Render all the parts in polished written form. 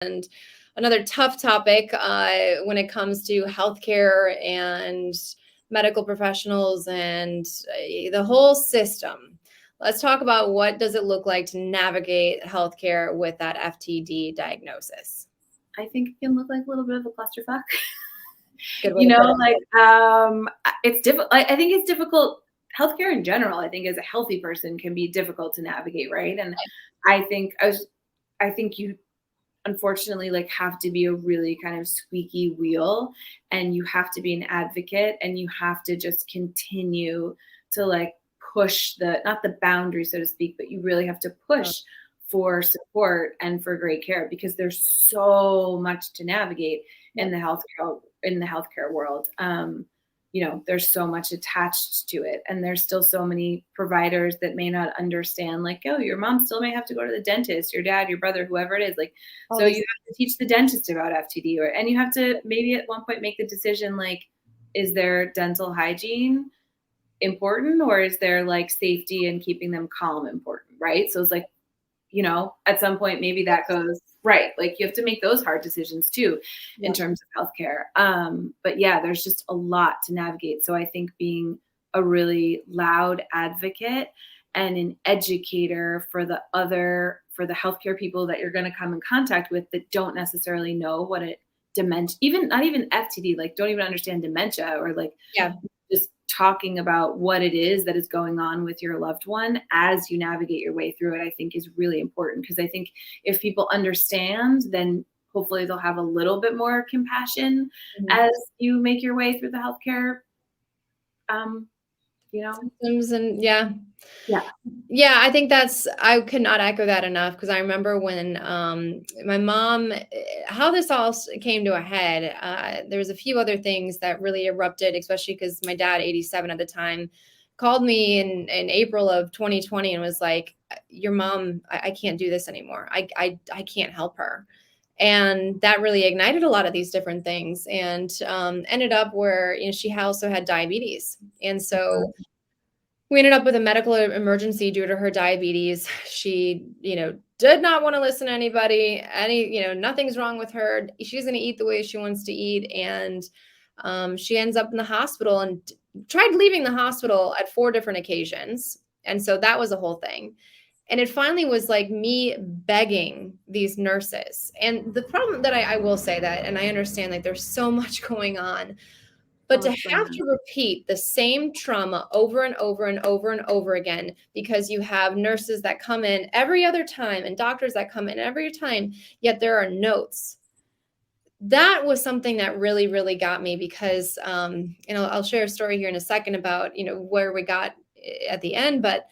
And another tough topic when it comes to healthcare and medical professionals and the whole system. Let's talk about what does it look like to navigate healthcare with that FTD diagnosis. I think it can look like a little bit of a clusterfuck. Good way to put it. It's difficult. I think it's difficult. Healthcare in general, I think, as a healthy person, can be difficult to navigate, right? And I think you unfortunately have to be a really kind of squeaky wheel, and you have to be an advocate, and you have to just continue to push not the boundary, so to speak, but you really have to push for support and for great care, because there's so much to navigate in the healthcare world. There's so much attached to it, and there's still so many providers that may not understand, your mom still may have to go to the dentist, your dad, your brother, whoever it is. So you have to teach the dentist about FTD, and you have to maybe at one point make the decision, is their dental hygiene important, or is their safety and keeping them calm important, right? So it's at some point, maybe that goes right. You have to make those hard decisions too, in terms of healthcare. But yeah, there's just a lot to navigate. So I think being a really loud advocate and an educator for the healthcare people that you're going to come in contact with that don't necessarily know what dementia, not even FTD, don't even understand dementia, or just talking about what it is that is going on with your loved one as you navigate your way through it, I think is really important. Because I think if people understand, then hopefully they'll have a little bit more compassion as you make your way through the healthcare, systems. And I think I could not echo that enough, because I remember when my mom, how this all came to a head. There was a few other things that really erupted, especially because my dad, 87 at the time, called me in April of 2020 and was like, your mom, I can't do this anymore. I can't help her. And that really ignited a lot of these different things, and ended up where she also had diabetes. And so we ended up with a medical emergency due to her diabetes. She, did not want to listen to anybody. Nothing's wrong with her. She's going to eat the way she wants to eat. And she ends up in the hospital, and tried leaving the hospital at 4 different occasions. And so that was a whole thing. And it finally was me begging these nurses. And the problem that I will say that, and I understand there's so much going on, but to have to repeat the same trauma over and over and over and over again, because you have nurses that come in every other time and doctors that come in every time, yet there are notes. That was something that really, really got me, because, I'll share a story here in a second about, where we got at the end, but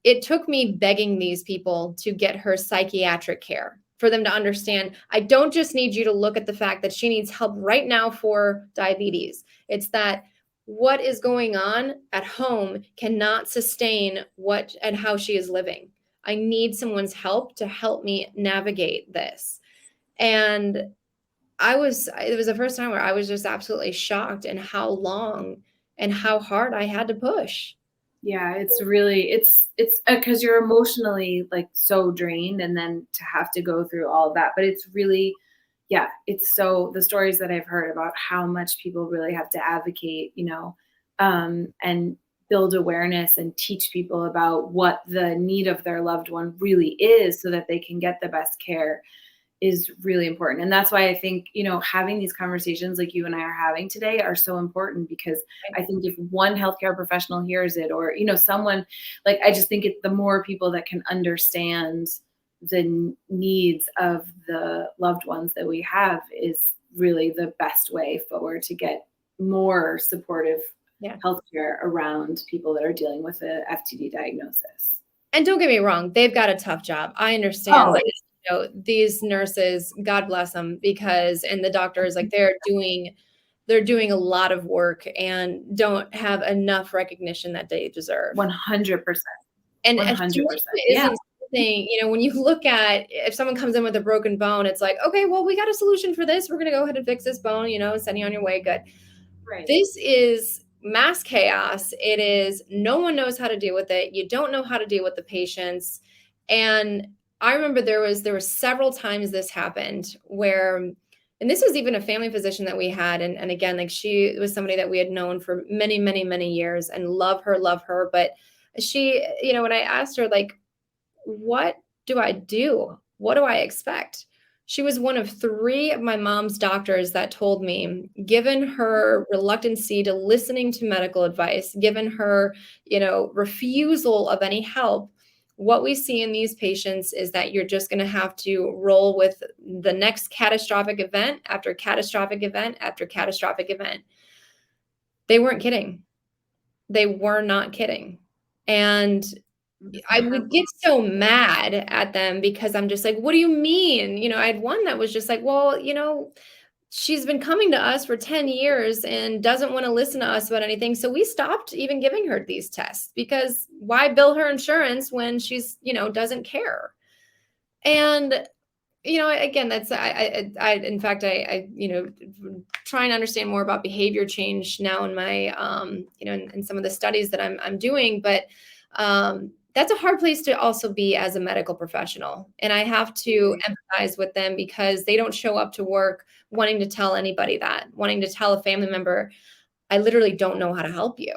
it took me begging these people to get her psychiatric care, for them to understand, I don't just need you to look at the fact that she needs help right now for diabetes. It's that what is going on at home cannot sustain what and how she is living. I need someone's help to help me navigate this. And it was the first time where I was just absolutely shocked in how long and how hard I had to push. Yeah, it's because you're emotionally so drained, and then to have to go through all of that. But it's really, it's so, the stories that I've heard about how much people really have to advocate, and build awareness and teach people about what the need of their loved one really is, so that they can get the best care, is really important. And that's why I think, having these conversations like you and I are having today are so important, because I think if one healthcare professional hears it, or, someone, I just think the more people that can understand the needs of the loved ones that we have is really the best way forward to get more supportive healthcare around people that are dealing with a FTD diagnosis. And don't get me wrong, they've got a tough job. I understand. These nurses, God bless them, and the doctors, they're doing a lot of work and don't have enough recognition that they deserve. 100%. And 100%. Isn't something, when you look at, if someone comes in with a broken bone, it's okay, well, we got a solution for this. We're going to go ahead and fix this bone, send you on your way. Good. Right. This is mass chaos. It is, no one knows how to deal with it. You don't know how to deal with the patients. And I remember there were several times this happened where, and this was even a family physician that we had. And again, like she was somebody that we had known for many, many, many years and love her. But she, when I asked her, like, what do I do? What do I expect? She was one of 3 of my mom's doctors that told me, given her reluctancy to listening to medical advice, given her, refusal of any help, what we see in these patients is that you're just going to have to roll with the next catastrophic event after catastrophic event after catastrophic event. They weren't kidding. They were not kidding. And I would get so mad at them because I'm just like, what do you mean? I had one that was just like, well, she's been coming to us for 10 years and doesn't want to listen to us about anything. So we stopped even giving her these tests because why bill her insurance when she's, doesn't care? And again, that's in fact, try and understand more about behavior change now in my, in some of the studies that I'm doing, but that's a hard place to also be as a medical professional. And I have to empathize with them because they don't show up to work wanting to tell anybody that, wanting to tell a family member, I literally don't know how to help you.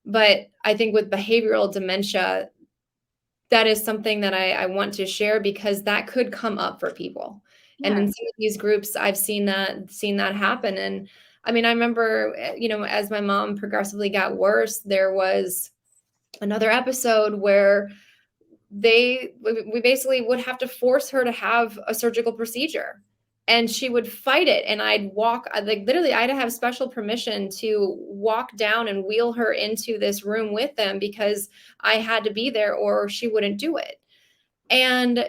But I think with behavioral dementia, that is something that I want to share because that could come up for people. Yeah. And in some of these groups, I've seen that happen. And I mean, I remember, as my mom progressively got worse, there was another episode where we basically would have to force her to have a surgical procedure. And she would fight it. And I'd literally, I had to have special permission to walk down and wheel her into this room with them because I had to be there or she wouldn't do it. And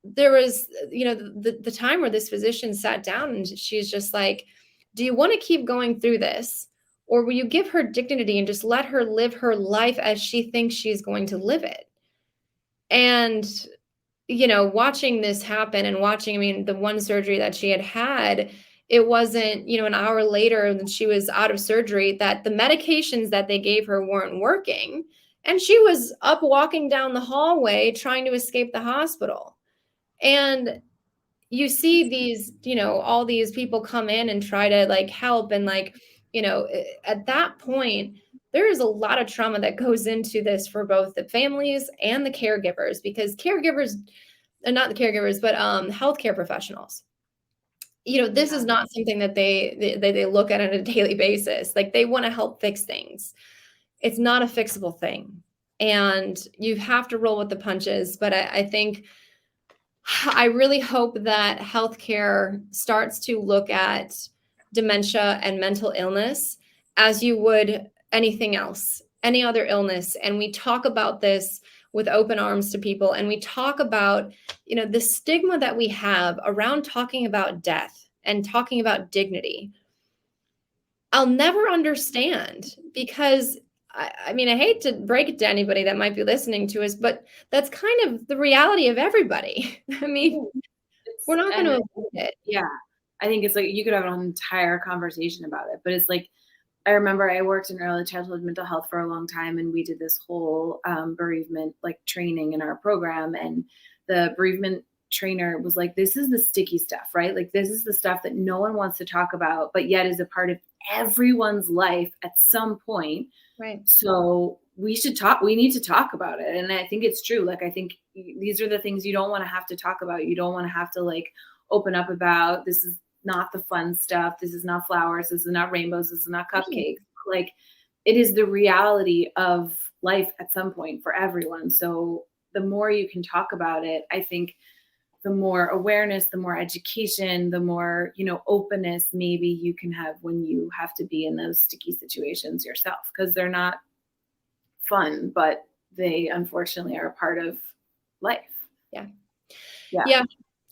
there was, the time where this physician sat down and she's just like, do you want to keep going through this? Or will you give her dignity and just let her live her life as she thinks she's going to live it? And watching this happen and I mean, the one surgery that she had, it wasn't, an hour later that she was out of surgery, that the medications that they gave her weren't working. And she was up walking down the hallway trying to escape the hospital. And you see these, all these people come in and try to like help. And at that point, there is a lot of trauma that goes into this for both the families and the caregivers, because caregivers, and not the caregivers, but healthcare professionals, this is not something that they look at on a daily basis. Like, they want to help fix things. It's not a fixable thing. And you have to roll with the punches. But I really hope that healthcare starts to look at dementia and mental illness as you would anything else, any other illness. And we talk about this with open arms to people. And we talk about, the stigma that we have around talking about death and talking about dignity. I'll never understand, because I mean, I hate to break it to anybody that might be listening to us, but that's kind of the reality of everybody. I mean, we're not going to avoid it. Yeah. I think it's like, you could have an entire conversation about it, but it's like, I remember I worked in early childhood mental health for a long time, and we did this whole bereavement like training in our program. And the bereavement trainer was like, this is the sticky stuff, right? Like, this is the stuff that no one wants to talk about, but yet is a part of everyone's life at some point. Right. So we need to talk about it. And I think it's true. Like, I think these are the things you don't want to have to talk about. You don't want to have to like open up about. This is not the fun stuff. This is not flowers. This is not rainbows. This is not cupcakes. Like, it is the reality of life at some point for everyone. So the more you can talk about it, I think the more awareness, the more education, the more, openness maybe you can have when you have to be in those sticky situations yourself, because they're not fun, but they unfortunately are a part of life. Yeah.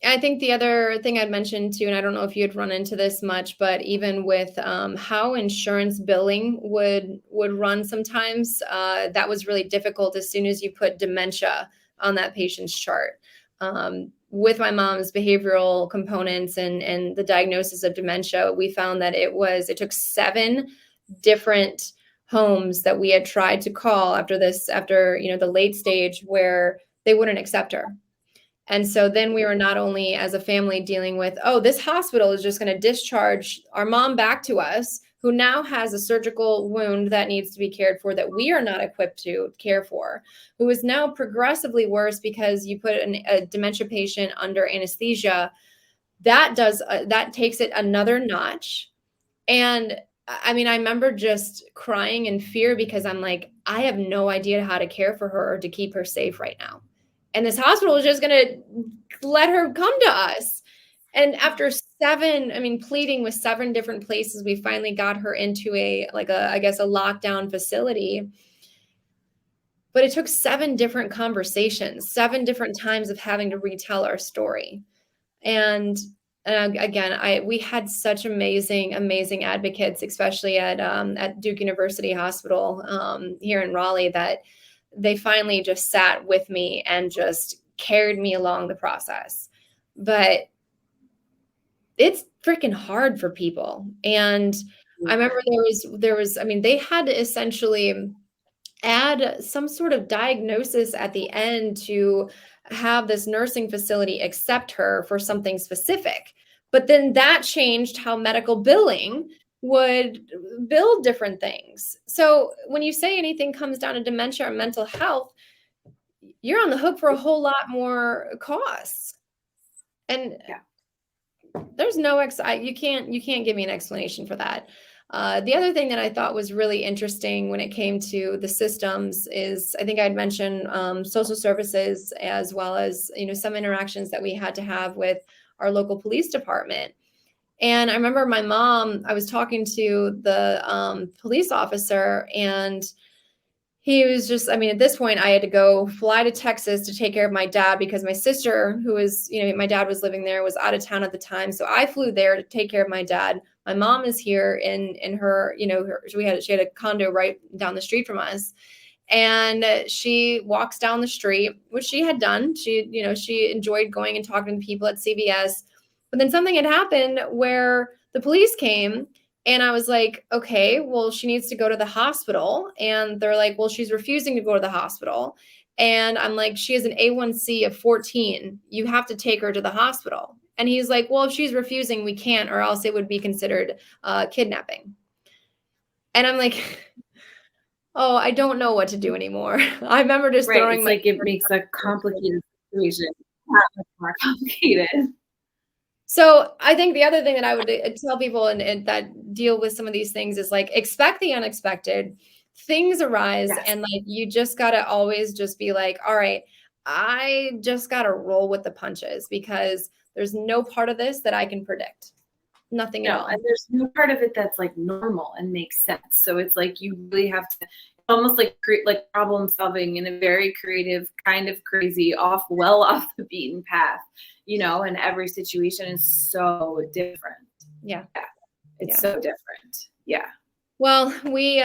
I think the other thing I'd mention too, and I don't know if you'd run into this much, but even with how insurance billing would run sometimes, that was really difficult as soon as you put dementia on that patient's chart. With my mom's behavioral components and the diagnosis of dementia, we found that it took 7 different homes that we had tried to call after the late stage, where they wouldn't accept her. And so then we were not only as a family dealing with, oh, this hospital is just going to discharge our mom back to us, who now has a surgical wound that needs to be cared for that we are not equipped to care for, who is now progressively worse because you put a dementia patient under anesthesia. That takes it another notch. And I mean, I remember just crying in fear because I'm like, I have no idea how to care for her or to keep her safe right now. And this hospital is just going to let her come to us. And after pleading with 7 different places, we finally got her into I guess, a lockdown facility. But it took 7 different conversations, 7 different times of having to retell our story. And again, we had such amazing advocates, especially at Duke University Hospital here in Raleigh, that they finally just sat with me and just carried me along the process. But it's freaking hard for people. And I remember they had to essentially add some sort of diagnosis at the end to have this nursing facility accept her for something specific. But then that changed how medical billing would bill different things. So when you say anything comes down to dementia or mental health, you're on the hook for a whole lot more costs. And there's no you can't give me an explanation for that. The other thing that I thought was really interesting when it came to the systems is, I think I'd mentioned social services, as well as, some interactions that we had to have with our local police department. And I remember I was talking to the police officer, and he was just, at this point, I had to go fly to Texas to take care of my dad because my sister, who was, my dad was living there, was out of town at the time. So I flew there to take care of my dad. My mom is here in her, she had a condo right down the street from us. And she walks down the street, which she had done. She enjoyed going and talking to people at CVS. But then something had happened where the police came. And I was like, okay, well, she needs to go to the hospital. And they're like, well, she's refusing to go to the hospital. And I'm like, she has an A1C of 14. You have to take her to the hospital. And he's like, well, if she's refusing, we can't, or else it would be considered kidnapping. And I'm like, oh, I don't know what to do anymore. I remember just throwing it's like it makes a complicated situation not much more complicated. So I think the other thing that I would tell people and that deal with some of these things is, like, expect the unexpected. Things arise, and like, you just got to always just be like, all right, I just got to roll with the punches, because there's no part of this that I can predict. Nothing at all. And there's no part of it that's like normal and makes sense. So it's like you really have to almost like create like problem solving in a very creative, kind of crazy, off the beaten path, and every situation is so different. Yeah. It's so different. Yeah. Well, we